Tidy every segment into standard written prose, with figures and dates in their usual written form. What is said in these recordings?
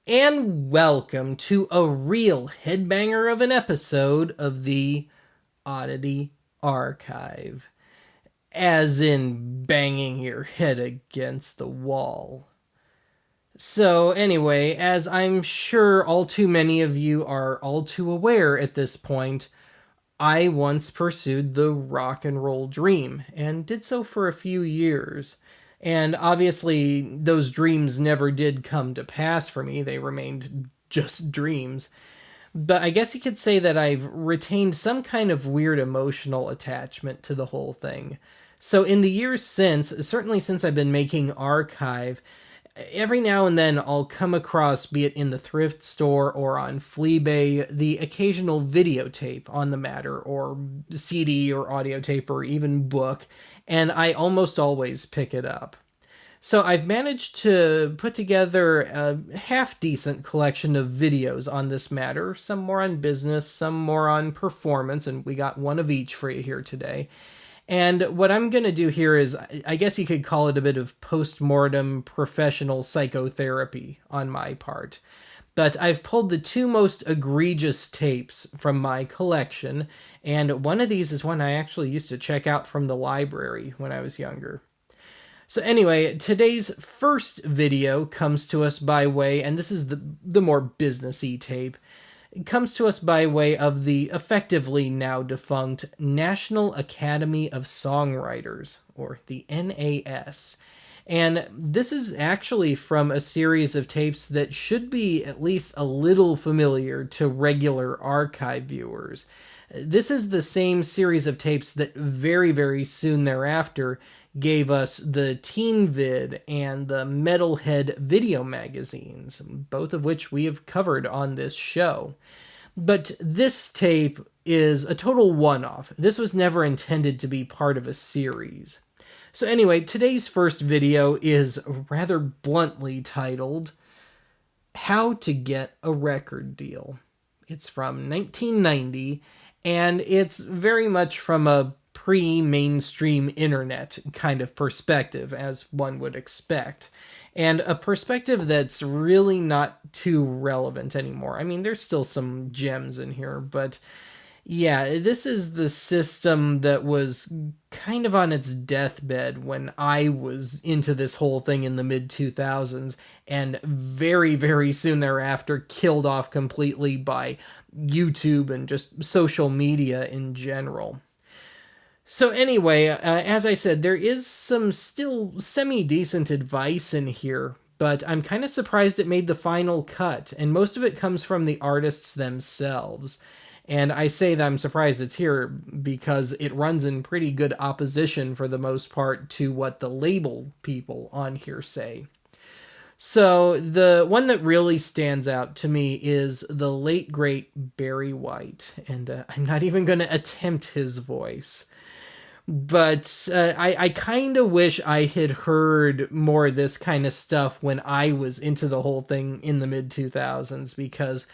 And welcome to a real headbanger of an episode of the Oddity Archive. As in banging your head against the wall. So, anyway, as I'm sure all too many of you are all too aware at this point, I once pursued the rock and roll dream, and did so for a few years. And obviously, those dreams never did come to pass for me, they remained just dreams. But I guess you could say that I've retained some kind of weird emotional attachment to the whole thing. So, in the years since, certainly since I've been making Archive, every now and then I'll come across, be it in the thrift store or on Fleabay, the occasional videotape on the matter, or CD or audio tape or even book, and I almost always pick it up. So I've managed to put together a half decent collection of videos on this matter, some more on business, some more on performance, and we got one of each for you here today. And what I'm going to do here is, I guess you could call it a bit of post-mortem professional psychotherapy on my part. But I've pulled the two most egregious tapes from my collection, and one of these is one I actually used to check out from the library when I was younger. So anyway, today's first video comes to us by way, and this is the more businessy tape, it comes to us by way of the effectively now defunct National Academy of Songwriters, or the NAS. And this is actually from a series of tapes that should be at least a little familiar to regular archive viewers. This is the same series of tapes that very, very soon thereafter gave us the Teen Vid and the Metalhead video magazines, both of which we have covered on this show. But this tape is a total one-off. This was never intended to be part of a series. So anyway, today's first video is rather bluntly titled, How to Get a Record Deal. It's from 1990, and it's very much from a pre-mainstream internet kind of perspective, as one would expect. And a perspective that's really not too relevant anymore. I mean, there's still some gems in here, but yeah, this is the system that was kind of on its deathbed when I was into this whole thing in the mid 2000s, and very, very soon thereafter killed off completely by YouTube and just social media in general. So anyway, as I said, there is some still semi-decent advice in here, but I'm kind of surprised it made the final cut, and most of it comes from the artists themselves. And I say that I'm surprised it's here because it runs in pretty good opposition for the most part to what the label people on here say. So the one that really stands out to me is the late great Barry White, and I'm not even going to attempt his voice. But I kind of wish I had heard more of this kind of stuff when I was into the whole thing in the mid 2000s, because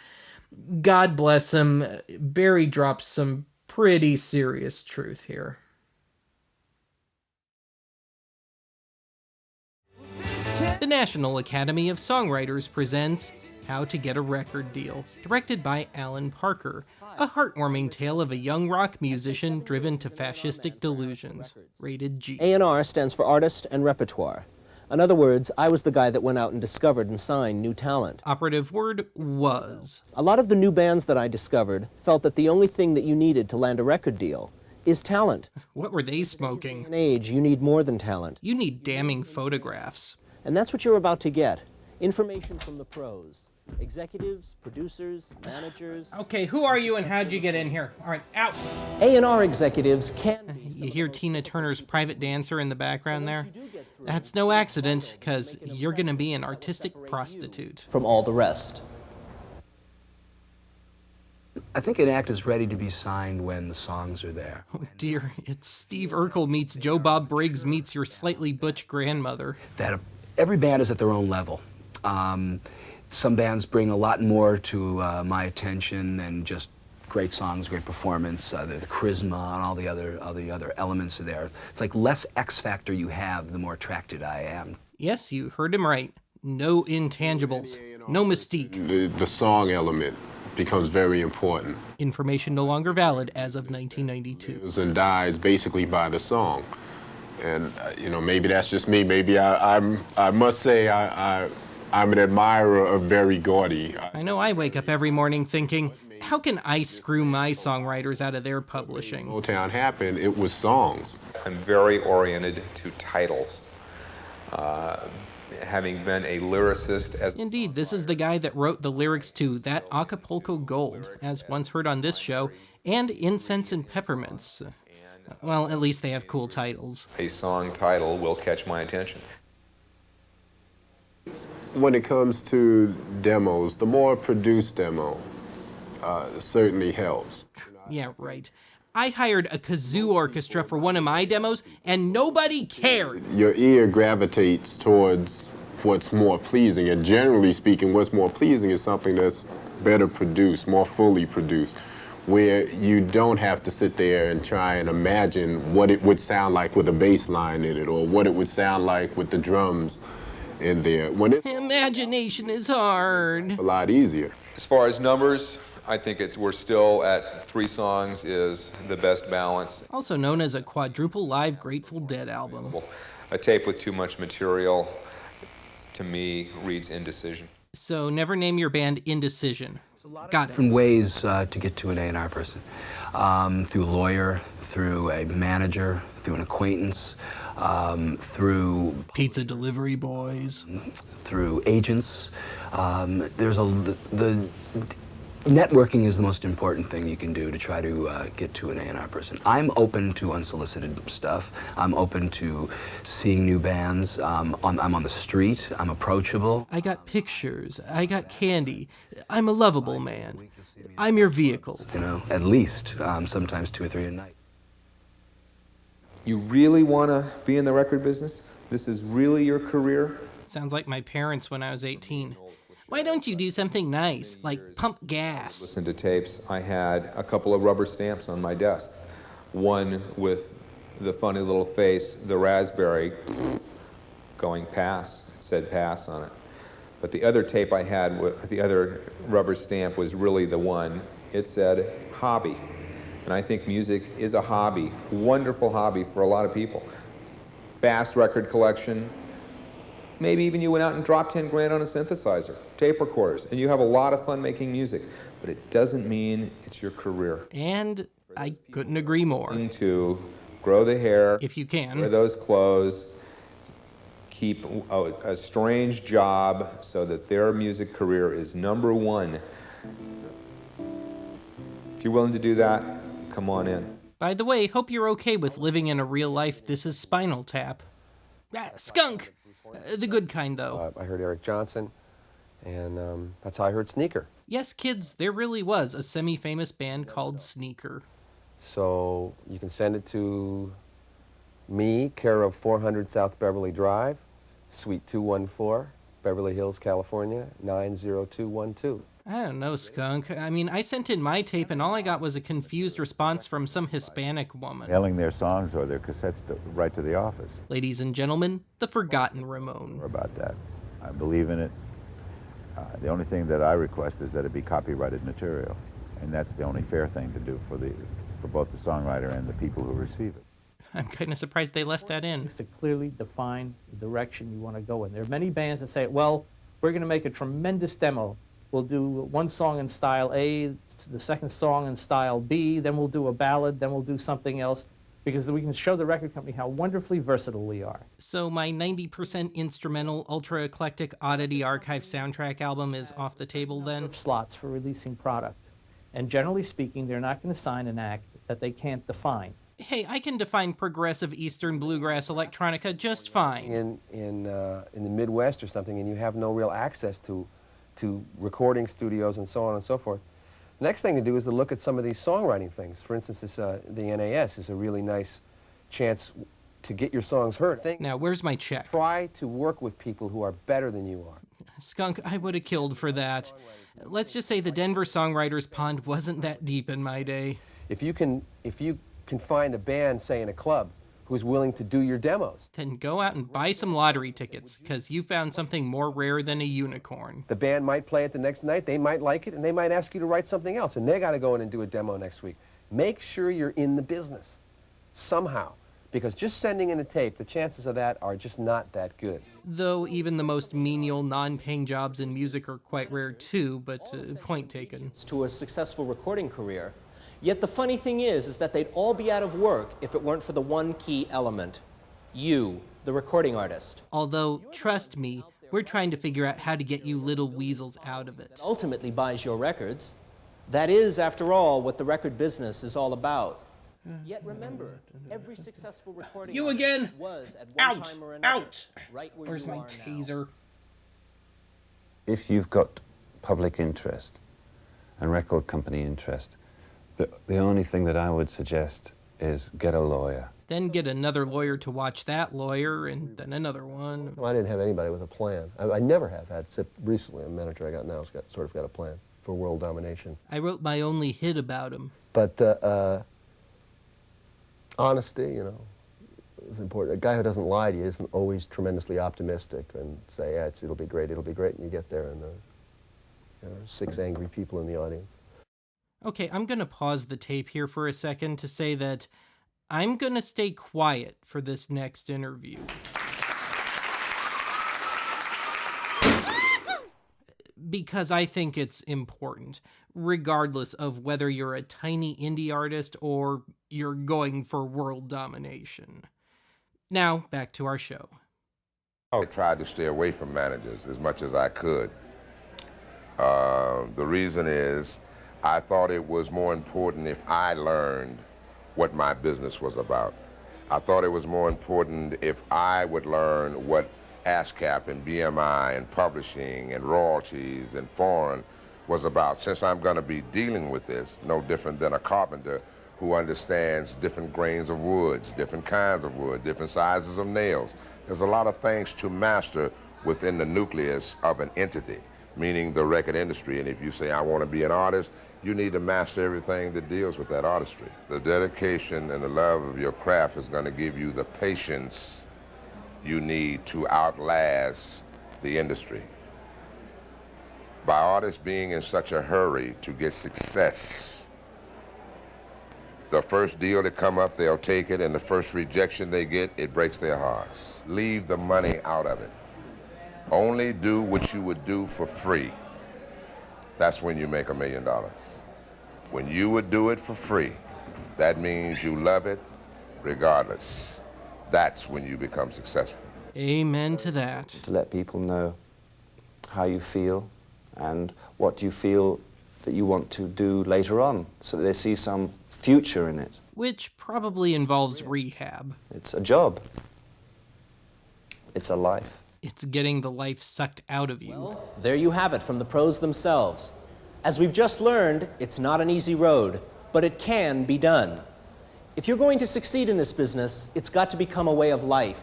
God bless him, Barry drops some pretty serious truth here. The National Academy of Songwriters presents How to Get a Record Deal, directed by Alan Parker, a heartwarming tale of a young rock musician driven to fascistic delusions. Rated G. A&R stands for Artist and Repertoire. In other words, I was the guy that went out and discovered and signed new talent. Operative word was. A lot of the new bands that I discovered felt that the only thing that you needed to land a record deal is talent. What were they smoking? In an age, you need more than talent. You need damning photographs. And that's what you're about to get. Information from the pros. Executives, producers, managers. Okay, who are you and how'd you get in here? All right, out! A&R executives can be... You hear Tina Turner's private dancer in the background there? That's no accident, because you're gonna be an artistic prostitute. From all the rest. I think an act is ready to be signed when the songs are there. Oh dear, it's Steve Urkel meets Joe Bob Briggs meets your slightly butch grandmother. That every band is at their own level. Some bands bring a lot more to my attention than just great songs, great performance, the charisma, and all the other elements are there. It's like less X factor you have, the more attracted I am. Yes, you heard him right. No intangibles. No mystique. The song element becomes very important. Information no longer valid as of 1992. And dies basically by the song. And, maybe that's just me. Maybe I must say I'm an admirer of Berry Gordy. I know I wake up every morning thinking, how can I screw my songwriters out of their publishing? Motown happened, it was songs. I'm very oriented to titles. Having been a lyricist as... Indeed, this is the guy that wrote the lyrics to That Acapulco Gold, as once heard on this show, and Incense and Peppermints. Well, at least they have cool titles. A song title will catch my attention. When it comes to demos, the more produced demo certainly helps. Yeah, right. I hired a kazoo orchestra for one of my demos, and nobody cared. Your ear gravitates towards what's more pleasing, and generally speaking, what's more pleasing is something that's better produced, more fully produced, where you don't have to sit there and try and imagine what it would sound like with a bass line in it, or what it would sound like with the drums in there. When Imagination is hard. a lot easier. As far as numbers, I think we're still at 3 songs is the best balance. Also known as a quadruple live Grateful Dead album. A tape with too much material, to me, reads indecision. So never name your band Indecision. Got it. Different ways to get to an A&R person. Through a lawyer, through a manager, through an acquaintance, through Pizza delivery boys. through agents. Networking is the most important thing you can do to try to get to an A&R person. I'm open to unsolicited stuff. I'm open to seeing new bands. I'm on the street. I'm approachable. I got pictures. I got candy. I'm a lovable man. I'm your vehicle. At least sometimes 2 or 3 a night. You really want to be in the record business? This is really your career? Sounds like my parents when I was 18. Why don't you do something nice, like pump gas? Listen to tapes. I had a couple of rubber stamps on my desk. One with the funny little face, the raspberry, going pass. It said pass on it. But the other tape I had, the other rubber stamp was really the one. It said hobby. And I think music is a hobby, wonderful hobby for a lot of people. Fast record collection. Maybe even you went out and dropped 10 grand on a synthesizer, tape recorders, and you have a lot of fun making music. But it doesn't mean it's your career. And I couldn't agree more. To grow the hair, If you can. wear those clothes, keep a strange job so that their music career is #1. If you're willing to do that, come on in. By the way, hope you're okay with living in a real life This Is Spinal Tap. Skunk! The good kind, though. I heard Eric Johnson, and that's how I heard Sneaker. Yes, kids, there really was a semi-famous band called Sneaker. So you can send it to me, care of 400 South Beverly Drive, Suite 214, Beverly Hills, California, 90212. I don't know, Skunk. I mean, I sent in my tape and all I got was a confused response from some Hispanic woman. Mailing their songs or their cassettes right to the office. Ladies and gentlemen, the Forgotten Ramon. About that. I believe in it. The only thing that I request is that it be copyrighted material. And that's the only fair thing to do for both the songwriter and the people who receive it. I'm kind of surprised they left that in. Is to clearly define the direction you want to go in. There are many bands that say, well, we're going to make a tremendous demo. We'll do one song in style A, the second song in style B, then we'll do a ballad, then we'll do something else, because we can show the record company how wonderfully versatile we are. So my 90% instrumental, ultra-eclectic Oddity Archive soundtrack album is off the table then? Slots for releasing product. And generally speaking, they're not going to sign an act that they can't define. Hey, I can define progressive Eastern bluegrass electronica just fine. In the Midwest or something, and you have no real access to recording studios and so on and so forth. Next thing to do is to look at some of these songwriting things. For instance, the NAS is a really nice chance to get your songs heard. Now, where's my check? Try to work with people who are better than you are. Skunk, I would have killed for that. Let's just say the Denver songwriters pond wasn't that deep in my day. If you can find a band, say in a club, who's willing to do your demos. Then go out and buy some lottery tickets, because you found something more rare than a unicorn. The band might play it the next night, they might like it, and they might ask you to write something else, and they got to go in and do a demo next week. Make sure you're in the business, somehow. Because just sending in a tape, the chances of that are just not that good. Though even the most menial, non-paying jobs in music are quite rare too, but point taken. To a successful recording career. Yet the funny thing is that they'd all be out of work if it weren't for the one key element. You, the recording artist. Although, trust me, we're trying to figure out how to get you little weasels out of it. Ultimately buys your records. That is, after all, what the record business is all about. Yet remember, every successful recording You again! was at one time or another Out! right where Where's you my are taser? If you've got public interest and record company interest, the only thing that I would suggest is get a lawyer. Then get another lawyer to watch that lawyer, and then another one. Well, I didn't have anybody with a plan. I never have had, except recently. A manager I got now has sort of got a plan for world domination. I wrote my only hit about him. But honesty, you know, is important. A guy who doesn't lie to you isn't always tremendously optimistic and say, yeah, it'll be great, and you get there, and there are 6 angry people in the audience. Okay, I'm going to pause the tape here for a second to say that I'm going to stay quiet for this next interview. Because I think it's important, regardless of whether you're a tiny indie artist or you're going for world domination. Now, back to our show. I tried to stay away from managers as much as I could. The reason is I thought it was more important if I learned what my business was about. I thought it was more important if I would learn what ASCAP and BMI and publishing and royalties and foreign was about. Since I'm going to be dealing with this, no different than a carpenter who understands different grains of woods, different kinds of wood, different sizes of nails. There's a lot of things to master within the nucleus of an entity, meaning the record industry. And if you say, I want to be an artist, you need to master everything that deals with that artistry. The dedication and the love of your craft is going to give you the patience you need to outlast the industry. By artists being in such a hurry to get success, the first deal that come up, they'll take it, and the first rejection they get, it breaks their hearts. Leave the money out of it. Only do what you would do for free. That's when you make $1 million. When you would do it for free, that means you love it regardless. That's when you become successful. Amen to that. To let people know how you feel and what you feel that you want to do later on, so that they see some future in it. Which probably involves rehab. It's a job. It's a life. It's getting the life sucked out of you. Well, there you have it from the pros themselves. As we've just learned, it's not an easy road, but it can be done. If you're going to succeed in this business, it's got to become a way of life.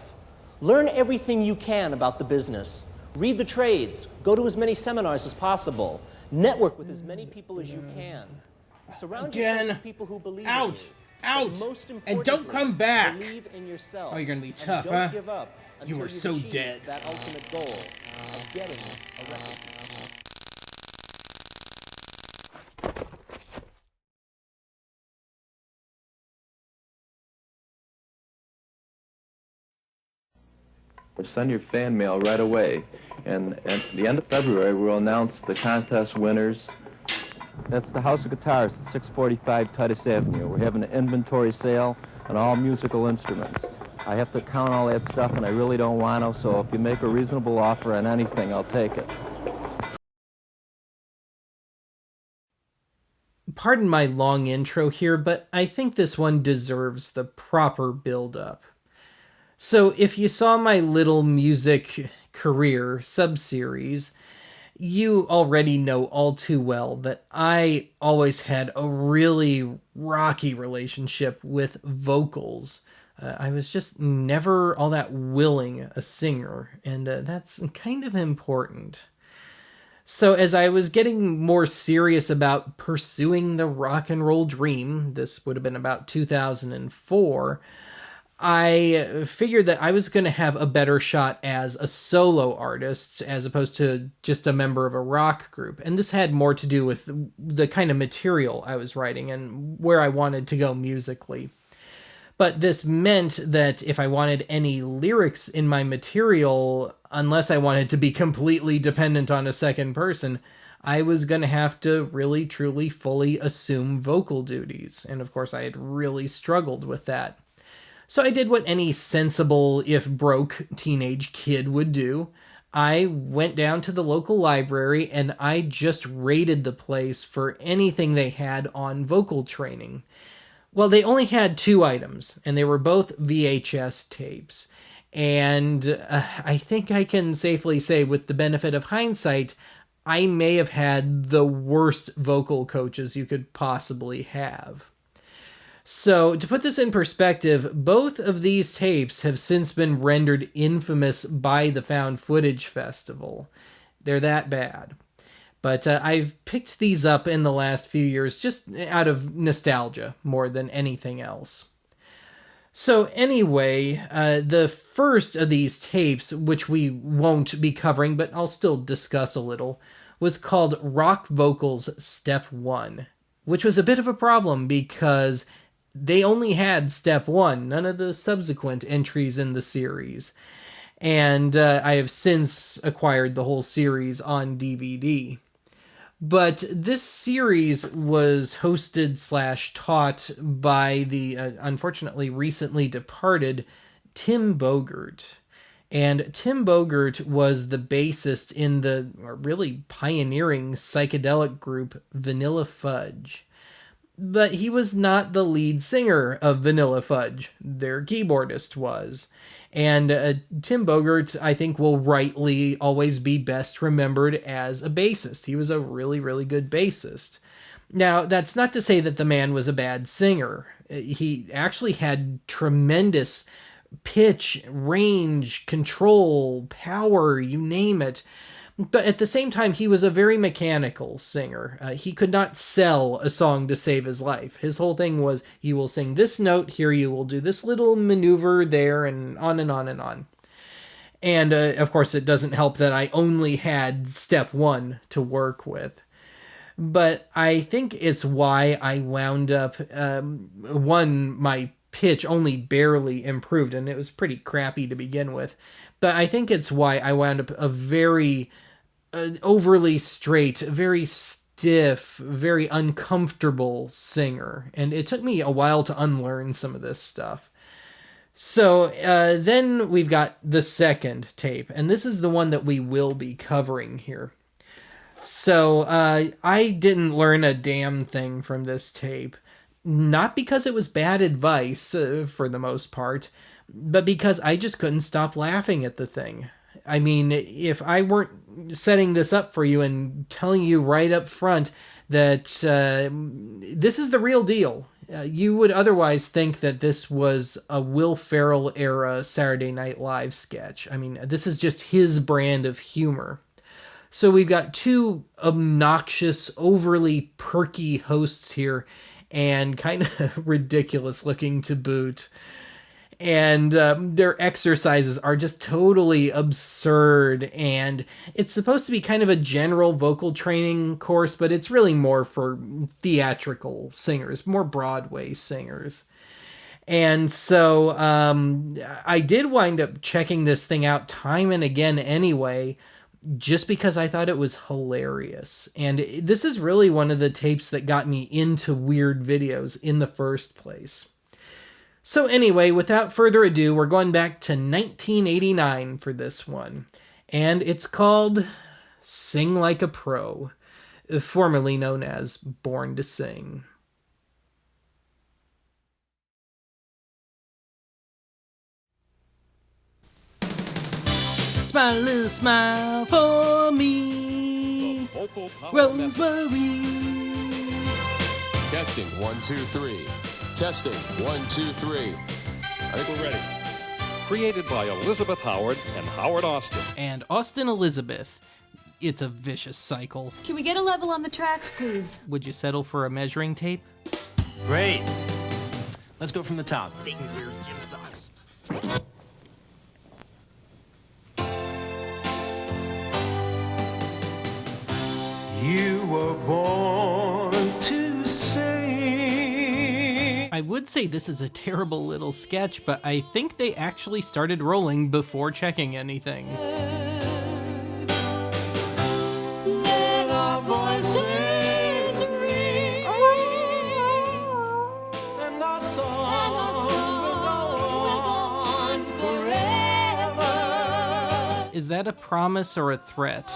Learn everything you can about the business. Read the trades. Go to as many seminars as possible. Network with as many people as you can. Surround yourself with people who believe in you. Out! Most And don't come back! Believe in yourself. Oh, you're gonna be tough, and huh? Don't give up until You are you've so achieved dead. That ultimate goal of getting a record. Send your fan mail right away, and at the end of February we'll announce the contest winners. That's the House of Guitars at 645 Titus Avenue. We're having an inventory sale on all musical instruments. I have to count all that stuff, and I really don't want to, so if you make a reasonable offer on anything, I'll take it. Pardon my long intro here, but I think this one deserves the proper build-up. So if you saw my Little Music Career sub-series, you already know all too well that I always had a really rocky relationship with vocals. I was just never all that willing a singer, and that's kind of important. So as I was getting more serious about pursuing the rock and roll dream, this would have been about 2004, I figured that I was going to have a better shot as a solo artist as opposed to just a member of a rock group. And this had more to do with the kind of material I was writing and where I wanted to go musically. But this meant that if I wanted any lyrics in my material, unless I wanted to be completely dependent on a second person, I was going to have to really, truly, fully assume vocal duties. And of course, I had really struggled with that. So I did what any sensible, if broke, teenage kid would do. I went down to the local library and I just raided the place for anything they had on vocal training. Well, they only had 2 items, and they were both VHS tapes. And I think I can safely say, with the benefit of hindsight, I may have had the worst vocal coaches you could possibly have. So, to put this in perspective, both of these tapes have since been rendered infamous by the Found Footage Festival. They're that bad. But I've picked these up in the last few years just out of nostalgia more than anything else. So anyway, the first of these tapes, which we won't be covering, but I'll still discuss a little, was called Rock Vocals Step 1, which was a bit of a problem because they only had Step 1, none of the subsequent entries in the series. And I have since acquired the whole series on DVD. But this series was hosted/taught by the unfortunately recently departed Tim Bogert. And Tim Bogert was the bassist in the really pioneering psychedelic group Vanilla Fudge. But he was not the lead singer of Vanilla Fudge. Their keyboardist was. And Tim Bogert, I think, will rightly always be best remembered as a bassist. He was a really, really good bassist. Now, that's not to say that the man was a bad singer. He actually had tremendous pitch, range, control, power, you name it. But at the same time, he was a very mechanical singer. He could not sell a song to save his life. His whole thing was, you will sing this note, here you will do this little maneuver there, and on and on and on. And, of course, it doesn't help that I only had Step 1 to work with. But I think it's why I wound up, my pitch only barely improved, and it was pretty crappy to begin with. But I think it's why I wound up a very overly straight, very stiff, very uncomfortable singer. And it took me a while to unlearn some of this stuff. So then we've got the second tape, and this is the one that we will be covering here. So I didn't learn a damn thing from this tape. Not because it was bad advice, for the most part, but because I just couldn't stop laughing at the thing. I mean, if I weren't setting this up for you and telling you right up front that this is the real deal, you would otherwise think that this was a Will Ferrell era Saturday Night Live sketch. I mean, this is just his brand of humor. So we've got 2 obnoxious, overly perky hosts here, and kind of ridiculous looking to boot. And their exercises are just totally absurd, and it's supposed to be kind of a general vocal training course, but it's really more for theatrical singers, more Broadway singers. And so I did wind up checking this thing out time and again anyway, just because I thought it was hilarious. And this is really one of the tapes that got me into weird videos in the first place. So anyway, without further ado, we're going back to 1989 for this one. And it's called Sing Like a Pro, formerly known as Born to Sing. Smile, little smile for me, Rosemary. Testing, 1, 2, 3. Testing, 1, 2, 3. I think we're ready. Created by Elizabeth Howard and Howard Austin. And Austin Elizabeth. It's a vicious cycle. Can we get a level on the tracks, please? Would you settle for a measuring tape? Great. Let's go from the top. Satan wears gym socks. You were born to sing. I would say this is a terrible little sketch, but I think they actually started rolling before checking anything. Let our voices ring, and our song will go on forever. Is that a promise or a threat?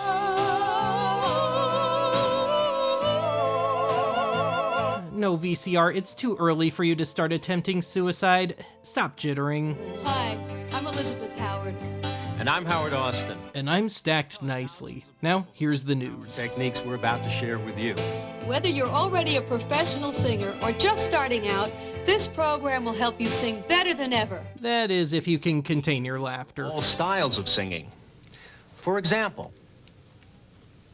No, VCR, it's too early for you to start attempting suicide. Stop jittering. Hi, I'm Elizabeth Howard. And I'm Howard Austin. And I'm stacked nicely. Now, here's the news. Techniques we're about to share with you. Whether you're already a professional singer or just starting out, this program will help you sing better than ever. That is, if you can contain your laughter. All styles of singing. For example,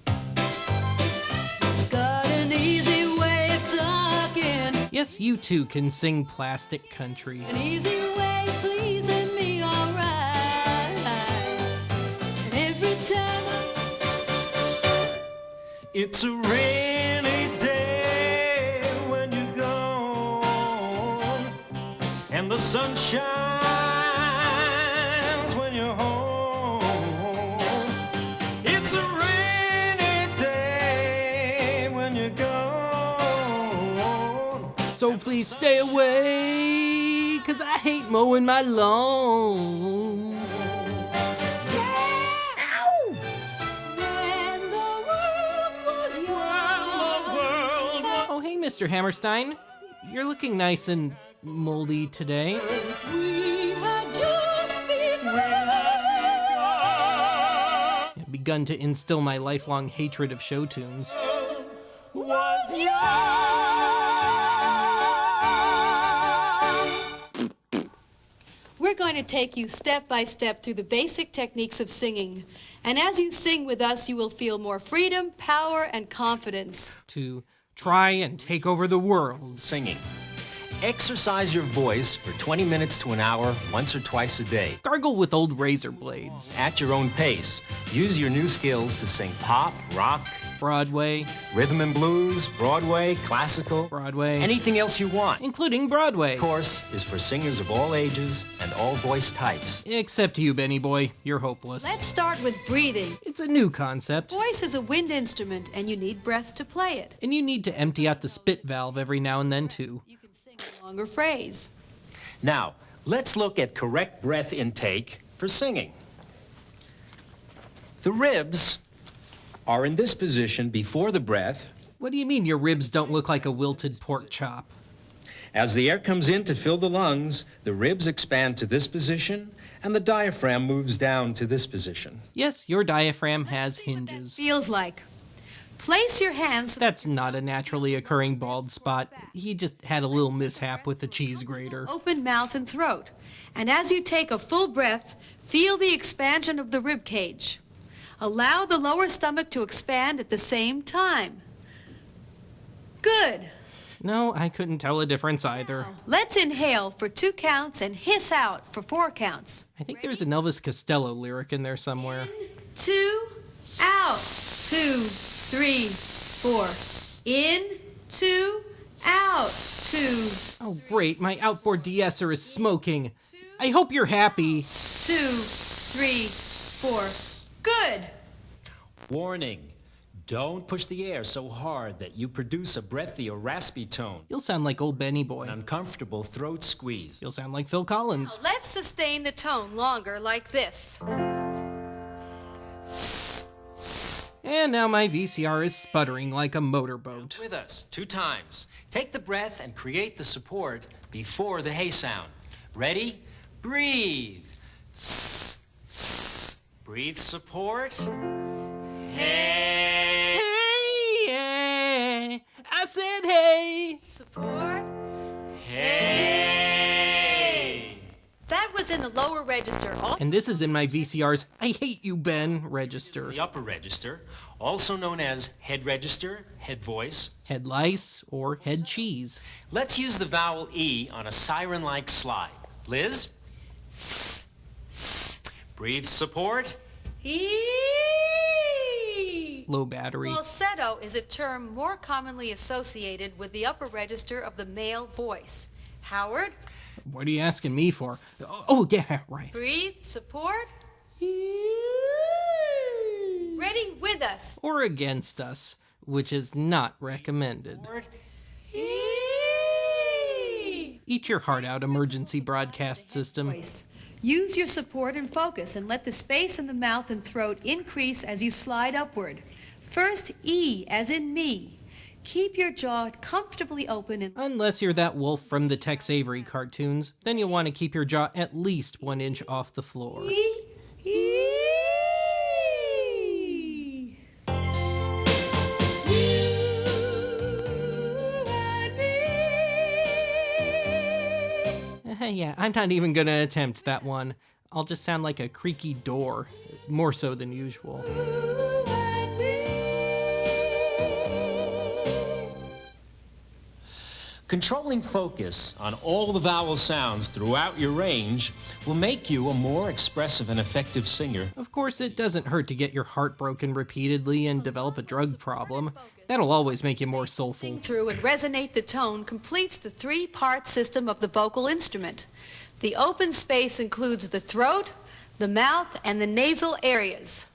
It's got an easy way of talking, yes, you too can sing plastic country. an easy way of pleasing me, alright. And every time It's a rainy day when you're gone, and the sun shines when you're home. It's a rainy day when you're gone. So please stay away, 'cause I hate mowing my lawn. when the world was young. Oh, hey, Mr. Hammerstein. You're looking nice and moldy today. We had just I've begun to instill my lifelong hatred of show tunes. was young. We're going to take you step by step through the basic techniques of singing. And as you sing with us, you will feel more freedom, power, and confidence. To try and take over the world. singing. Exercise your voice for 20 minutes to an hour, once or twice a day. Gargle with old razor blades. At your own pace. Use your new skills to sing pop, rock, Broadway, rhythm and blues, Broadway, classical, Broadway, anything else you want. including Broadway. This course is for singers of all ages and all voice types. Except you, Benny Boy. You're hopeless. Let's start with breathing. It's a new concept. Voice is a wind instrument, and you need breath to play it. And you need to empty out the spit valve every now and then, too. You can sing a longer phrase. Now, let's look at correct breath intake for singing. The ribs are in this position before the breath. What do you mean your ribs don't look like a wilted pork chop? As the air comes in to fill the lungs, the ribs expand to this position, and the diaphragm moves down to this position. Yes, your diaphragm has hinges. Feels like. Place your hands. That's not a naturally occurring bald spot. He just had a little mishap with the cheese grater. Open mouth and throat. And as you take a full breath, feel the expansion of the rib cage. Allow the lower stomach to expand at the same time. Good. No, I couldn't tell a difference either. Let's inhale for 2 counts and hiss out for 4 counts. I think there's an Elvis Costello lyric in there somewhere. 2, out. 2, 3, 4. In, 2, out. 2. Oh, great, my outboard de-esser is smoking. I hope you're happy. 2, 3, 4. Good. Warning, don't push the air so hard that you produce a breathy or raspy tone. You'll sound like old Benny Boy. An uncomfortable throat squeeze. You'll sound like Phil Collins. Let's sustain the tone longer like this. And now my VCR is sputtering like a motorboat. With us 2 times. Take the breath and create the support before the hey sound. Ready? Breathe. Breathe support. Hey. Hey, I said hey. Support. Hey. That was in the lower register. And this is in my VCR's I Hate You, Ben register. The upper register, also known as head register, head voice, head lice, or head cheese. Let's use the vowel E on a siren-like slide. Liz? Breathe support. Low battery. Falsetto is a term more commonly associated with the upper register of the male voice. Howard? What are you asking me for? Oh, yeah, right. Breathe, support. Ready with us. Or against us, which is not recommended. Eat your heart out, emergency broadcast system. Use your support and focus and let the space in the mouth and throat increase as you slide upward. First, E as in me. Keep your jaw comfortably open and... Unless you're that wolf from the Tex Avery cartoons, then you'll want to keep your jaw at least 1 inch off the floor. Yeah, I'm not even gonna attempt that one. I'll just sound like a creaky door, more so than usual. Controlling focus on all the vowel sounds throughout your range will make you a more expressive and effective singer. Of course, it doesn't hurt to get your heart broken repeatedly and develop a drug problem. That'll always make you more soulful. Through and resonate the tone completes the three-part system of the vocal instrument. The open space includes the throat, the mouth, and the nasal areas.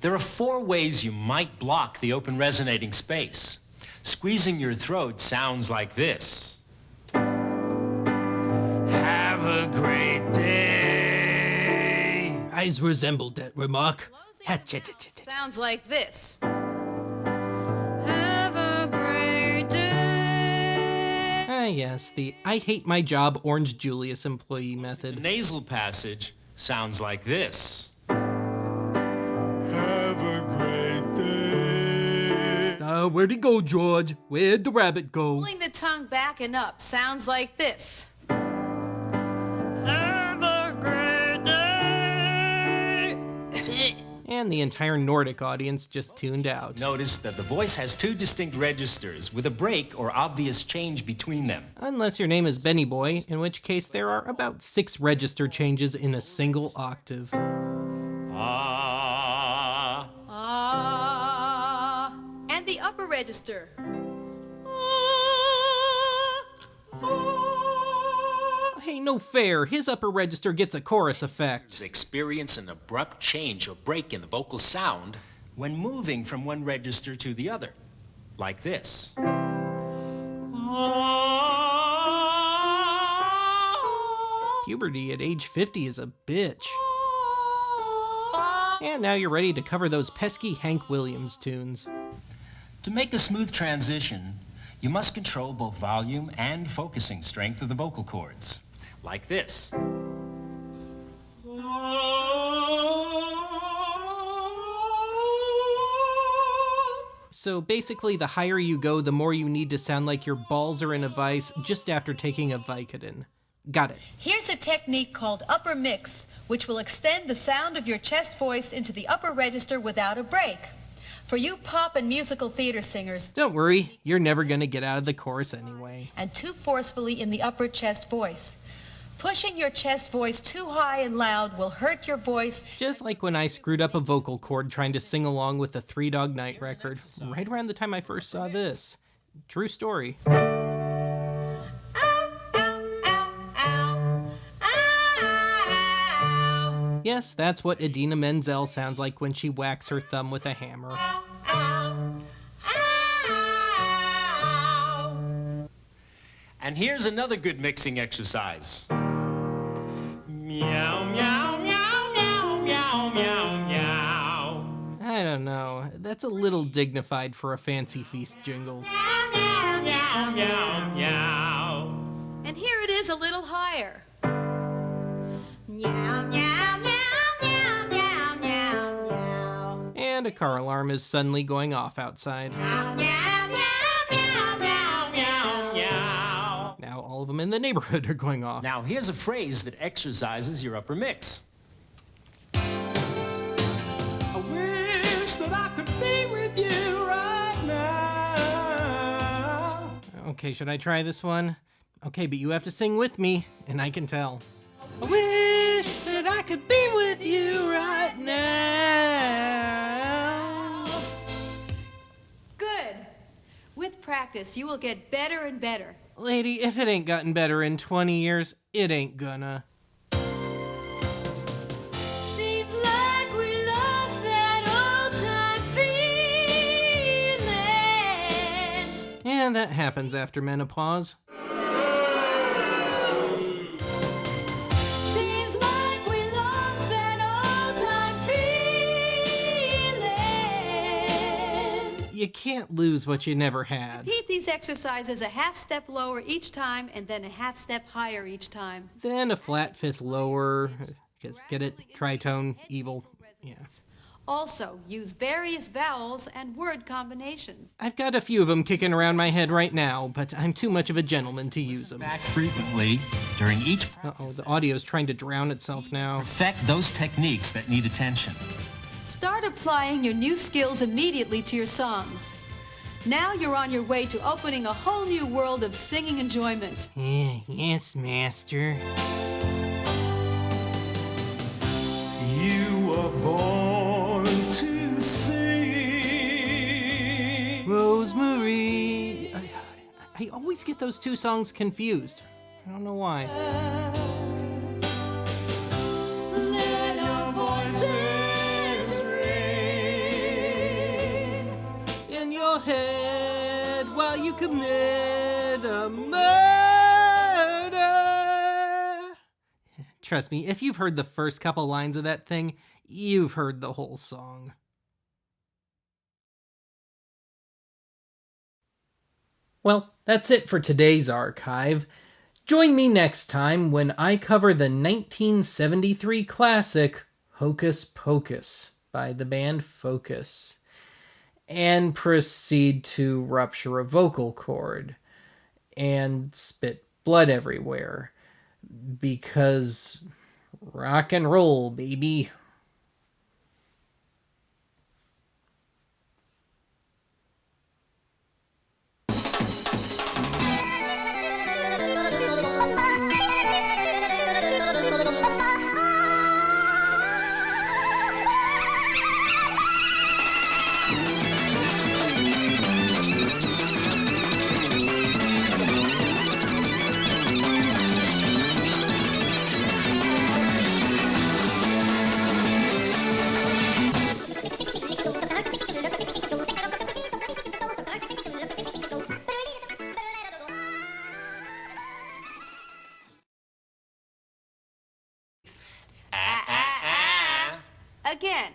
There are 4 ways you might block the open resonating space. Squeezing your throat sounds like this. Have a great day. Eyes resembled that remark. Sounds like this. Have a great day. Ah, yes, the I hate my job Orange Julius employee method. The nasal passage sounds like this. Where'd he go, George? Where'd the rabbit go? Pulling the tongue back and up sounds like this. Have a great day. And the entire Nordic audience just tuned out. Notice that the voice has 2 distinct registers with a break or obvious change between them. Unless your name is Benny Boy, in which case there are about 6 register changes in a single octave. And the upper register. Hey, no fair. His upper register gets a chorus effect. Experience an abrupt change or break in the vocal sound when moving from one register to the other, like this. Puberty at age 50 is a bitch. And now you're ready to cover those pesky Hank Williams tunes. To make a smooth transition, you must control both volume and focusing strength of the vocal cords, like this. So basically, the higher you go, the more you need to sound like your balls are in a vice just after taking a Vicodin. Got it. Here's a technique called upper mix, which will extend the sound of your chest voice into the upper register without a break. For you pop and musical theater singers, don't worry, you're never gonna get out of the chorus anyway. And too forcefully in the upper chest voice. Pushing your chest voice too high and loud will hurt your voice. Just like when I screwed up a vocal cord trying to sing along with the 3 Dog Night record, right around the time I first saw this. True story. Yes, that's what Idina Menzel sounds like when she whacks her thumb with a hammer. And here's another good mixing exercise. Meow, meow, meow, meow, meow, meow, meow. I don't know. That's a little dignified for a Fancy Feast jingle. Meow, meow, meow, meow. And here it is a little higher. Meow, meow, meow, meow, meow, meow, meow. And a car alarm is suddenly going off outside. Meow, meow, meow, meow, meow, meow, meow. Now all of them in the neighborhood are going off. Now here's a phrase that exercises your upper mix. I wish that I could be with you right now. Okay, should I try this one? Okay, but you have to sing with me, and I can tell. I wish that I could be with you right now. Good. With practice, you will get better and better. Lady, if it ain't gotten better in 20 years, it ain't gonna. Seems like we lost that old-time feeling. And that happens after menopause. Seems like we lost that old-time feeling. You can't lose what you never had. Repeat these exercises a half step lower each time and then a half step higher each time. Then a flat fifth lower. Because get it? Tritone, evil. Yeah. Also, use various vowels and word combinations. I've got a few of them kicking around my head right now, but I'm too much of a gentleman to use them. Back frequently during each Uh-oh, the audio's trying to drown itself now. perfect those techniques that need attention. Start applying your new skills immediately to your songs. Now you're on your way to opening a whole new world of singing enjoyment. Yes, master. You were born to sing. Rosemary. I always get those two songs confused. I don't know why. Let our voices ring in your head while you commit a murder. Trust me, if you've heard the first couple lines of that thing, you've heard the whole song. Well, that's it for today's archive. Join me next time when I cover the 1973 classic Hocus Pocus by the band Focus, and proceed to rupture a vocal cord and spit blood everywhere, because rock and roll, baby. Again.